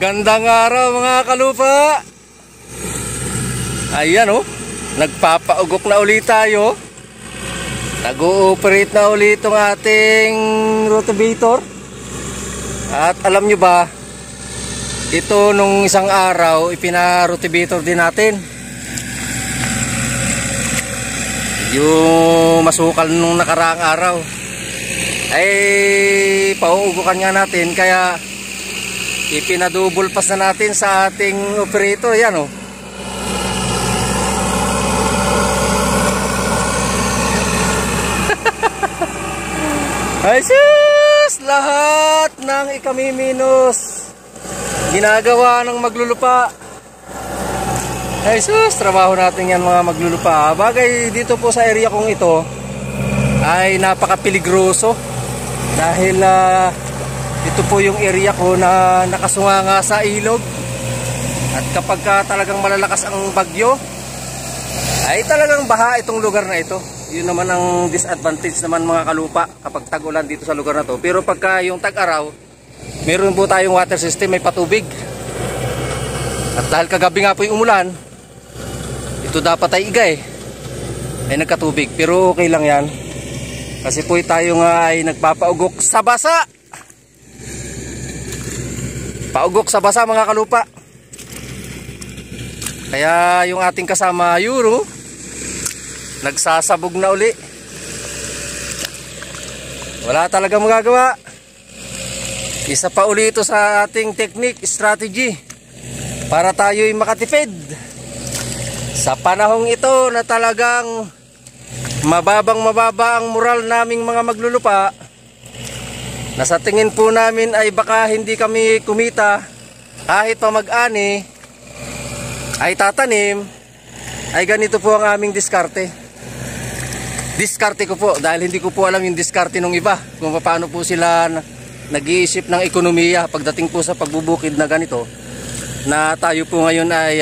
Magandang araw mga kalupa. Ayan oh, nagpapaugok na ulit tayo. Nag-ooperate na ulit itong ating rotavator. At alam nyo ba, ito nung isang araw ipina-rotavator din natin. Yung masukal nung nakaraang araw ay pauugukan nga natin, kaya ipinadouble pass na natin sa ating operator. Yan oh. Ay sus! Lahat ng ikamiminus ginagawa ng maglulupa. Ay sus! Trabaho natin yan mga maglulupa. Bagay dito po sa area kong ito ay napaka-peligroso dahil ito po yung area ko na nakasunganga sa ilog. At kapag talagang malalakas ang bagyo ay talagang baha itong lugar na ito. Yun naman ang disadvantage naman mga kalupa kapag tag-ulan dito sa lugar na to. Pero pagka yung tag-araw, meron po tayong water system, may patubig. At dahil kagabi nga po yung umulan, ito dapat ay igay, ay nagkatubig. Pero okay lang yan kasi po tayo nga ay nagpapaugok sa basa. Paugok sa basa mga kalupa. Kaya yung ating kasama Euro nagsasabog na uli. Wala talaga magagawa. Isa pa uli ito sa ating technique, strategy para tayo'y makatipid sa panahong ito na talagang mababa ang moral naming mga maglulupa, na sa tingin po namin ay baka hindi kami kumita kahit pa mag-ani ay tatanim. Ay ganito po ang aming diskarte. Diskarte ko po dahil hindi ko po alam yung diskarte ng iba, kung paano po sila nag-iisip ng ekonomiya pagdating po sa pagbubukid na ganito, na tayo po ngayon ay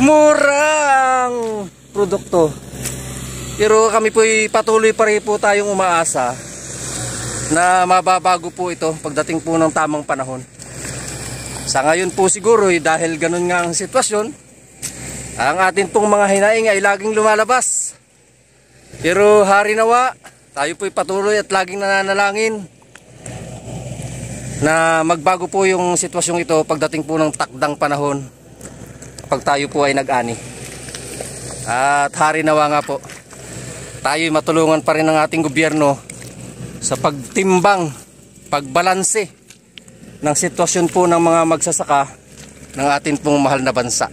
murang produkto. Pero kami po patuloy pa rin po tayong umaasa na mababago po ito pagdating po ng tamang panahon. Sa ngayon po siguro dahil ganun nga ang sitwasyon, ang atin pong mga hinaing ay laging lumalabas. Pero hari nawa, tayo po'y patuloy at laging nananalangin na magbago po yung sitwasyong ito pagdating po ng takdang panahon, kapag tayo po ay nag-ani. At hari nawa nga po, tayo'y matulungan pa rin ng ating gobyerno sa pagtimbang, pagbalanse ng sitwasyon po ng mga magsasaka ng atin pong mahal na bansa.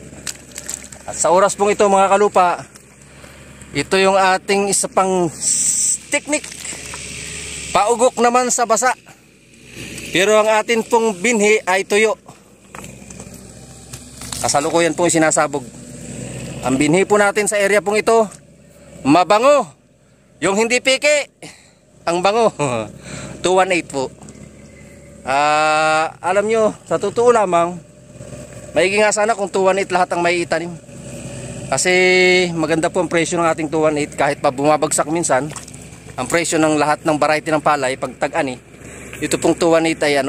At sa oras pong ito mga kalupa, ito yung ating isa pang teknik, paugok naman sa basa. Pero ang atin pong binhi ay tuyo. Kasalukuyan pong sinasabog. Ang binhi po natin sa area pong ito, mabango. Yung hindi piki, ang bango. 218 po. Alam nyo, sa totoo lamang, maigi nga sana kung 218 lahat ang may itanim. Kasi maganda po ang presyo ng ating 218 kahit pa bumabagsak minsan. Ang presyo ng lahat ng variety ng palay pag tag-ani, ito pong 218 ay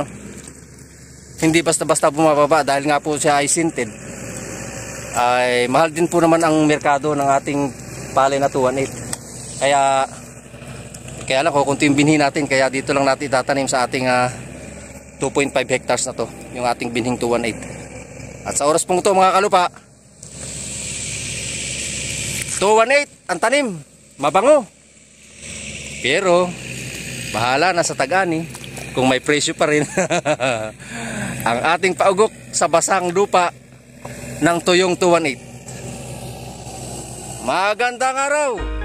hindi basta-basta bumababa dahil nga po siya ay sinted. Ay mahal din po naman ang merkado ng ating palay na 218. Kaya lang kukunti yung binhi natin, kaya dito lang natin tatanim sa ating 2.5 hectares na to, yung ating binhing 218. At sa oras pong ito mga kalupa, 218 ang tanim, mabango. Pero bahala na sa tag-ani kung may presyo pa rin ang ating paugok sa basang lupa ng tuyong 218. Magandang araw.